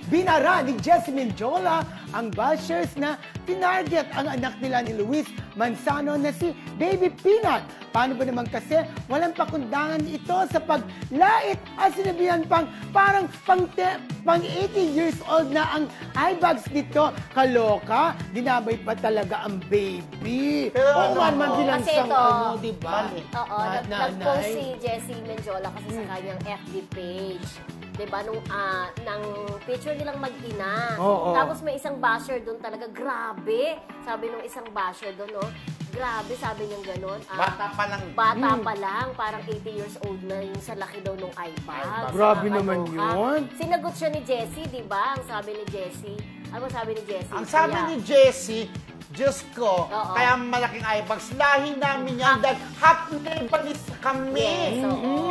binara ni Jessie Mendiola ang bashers na tinarget ang anak nila ni Luis Manzano na si Baby Peanut. Paano ba naman kasi walang pakundangan ito sa paglait at sinabihan parang pang 80 years old na ang eyebags nito. Kaloka, dinabay pa talaga ang baby. Pero oo naman bilang kasi isang ito, diba? Oo, nag-post si Jessie Mendiola kasi sa kanyang FB page. Diba, nang picture nilang mag-ina. Tapos may isang basher doon talaga, grabe. Sabi nung isang basher doon, no? Grabe, sabi niyang gano'n. Bata pa lang. Bata pa lang, parang 80 years old na yung sa laki daw nung iPad. Grabe naman yun. Sinagot siya ni Jessie, di ba? Ang sabi ni Jessie. Ano sabi ni Jessie? Ang sabi ni Jessie, Diyos ko, kaya malaking eyebags, lahi namin yan dahil half lebanese kami. Yes,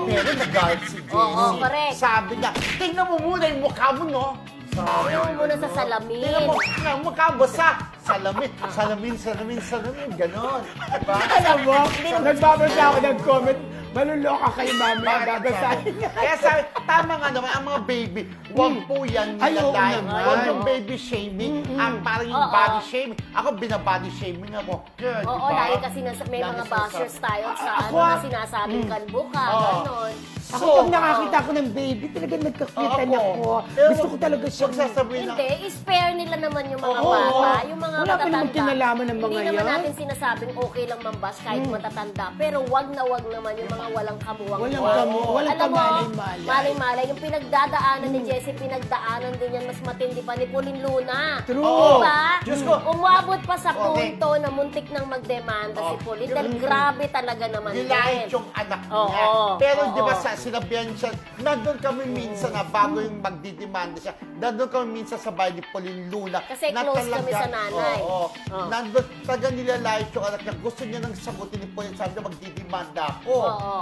pero nag-guard si Jessie. Oo, correct. Sabi niya, tingnan mo muna yung mukha mo, no? Tingnan mo muna sa salamin. Tingnan mo, yung mukha mo sa salamin. Salamin, ganon. Diba? Alam mo, nagbabasa ako ng comment, maluloka kayo mamaya, babasahin niya. Kaya sabi, tama nga naman, ang mga baby, huwag po yan nilalay. Huwag yung baby shaming, ang parang yung body shaming. Ako, binabody shaming ako. Girl, Oo, diba? lagi kasi may mga bashers tayo sa na sinasabing kalbo ka, ganon. Ako, pag nakakita ko ng baby, talagang nagkakitan ako. Gusto ko talaga siya. Hindi, i-spare nila naman yung mga bata, yung mga wala pa naman kinalaman ng mga Hindi naman natin sinasabing okay lang mambash kahit matatanda. Pero wag naman yung mga walang kamuwang. Walang kamalay-malay. Malay-malay. Yung pinagdadaanan ni Jessie, pinagdaanan din yan mas matindi pa ni Pauline Luna. True. Diba? Umabot pa sa punto na muntik nang magdemanda si Pauline. Dahil grabe talaga naman din. Nilait yung anak niya. Pero di ba sinabihan siya, nandun kami minsan na bago yung magdidemanda siya, nandun kami minsan sa bahay ni Pauline Luna. Kasi close kami sa nanay. Nandun talaga nilalait yung anak niya. Gusto niya nang sagutin ni Pauline. Sabi niya, magdidemanda ako.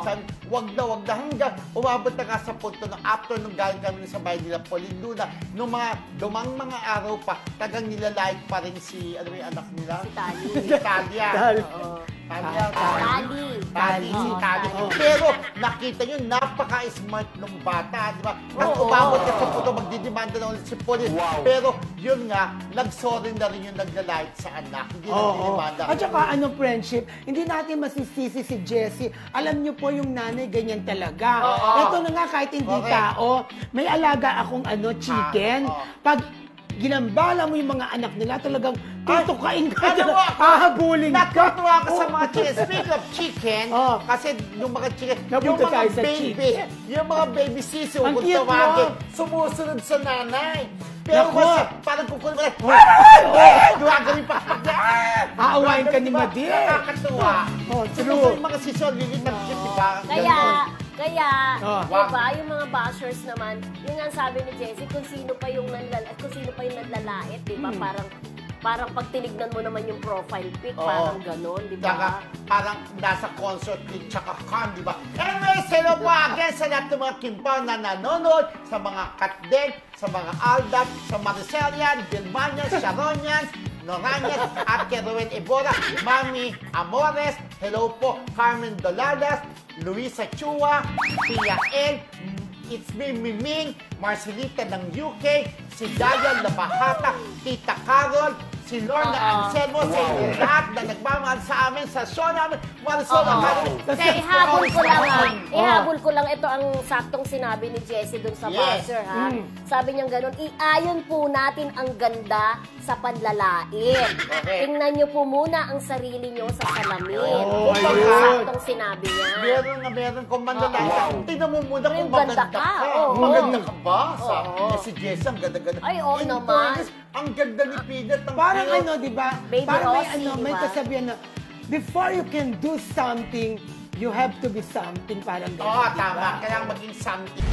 Sabi, wag na. Hanggang umabot na nga sa punto na after nung galing kami sa bahay nila Pauline Luna, nung dumang mga araw pa, talagang nilalait pa rin si, ano yung anak nila? Si Tali. Si Talia. Tali. Pero nakita nyo, napaka-smart nung bata, di ba? Nang umabot na sa punto, magdidemanda na ulit si Pauline. Pero yun nga, nag-sorry na rin yung naglalait sa anak. Hindi na dinimanda. At saka friendship, hindi natin masisisi si Jessie. Alam niyo po yung nanay, ganyan talaga. Ito na nga, kahit hindi tao, may alaga akong chicken. Pag ginambala mo yung mga anak nila, talagang tutukain ka, hahabulin ka. Natutuwa ka sa mga chicken. Speaking of chicken, kasi yung mga chicken, yung mga baby sisi, kung tawagin, sumusunod sa nanay. Pero kasi, parang kukunin mo na, gawagawin pa. Aawain ka ni Madi. Nakakatuwa. True. Yung mga sisi, lilit na cute, diba? Kaya, diba, yung mga bashers naman, yung nga sabi ni Jessie, kung sino pa yung nanlalait, diba, parang pag tinignan mo naman yung profile pic, parang ganon, di ba? Parang nasa concert ni Chaka Khan, di ba? Anyways, hello po again sa lahat ng mga Kimpaw na nanonood, sa mga Katdeg, sa mga Aldat, sa Maricelian, Bilmanians, Sharonians, Noranias, at Kerowen Ebora, Mami Amores, hello po, Carmen Doladas, Luisa Chua, Pia L, It's me, Miming, Marcelita ng UK, si Dayan Labahata, Tita Carol, si Lorna Anselmo, sa inyo lahat na nagmamahal sa amin sa show namin, Marisol Academy. Kaya ihabol ko lang ito ang saktong sinabi ni Jessie dun sa buzzer, ha? Sabi niyang ganun, iayon po natin ang ganda sa panlalait. Tingnan niyo po muna ang sarili niyo sa salamin. Saktong sinabi niya. Meron kung manlalait. Tingnan mo muna kung maganda ka. Maganda ka ba? Sabi niya si Jessie, ang ganda-ganda. Ay, oo naman. Ang ganda ni Peanut. Parang di ba? Baby Parang Rossi, may kasabihan na, before you can do something, you have to be something. Parang gano'n. Tama. Kailangan maging something.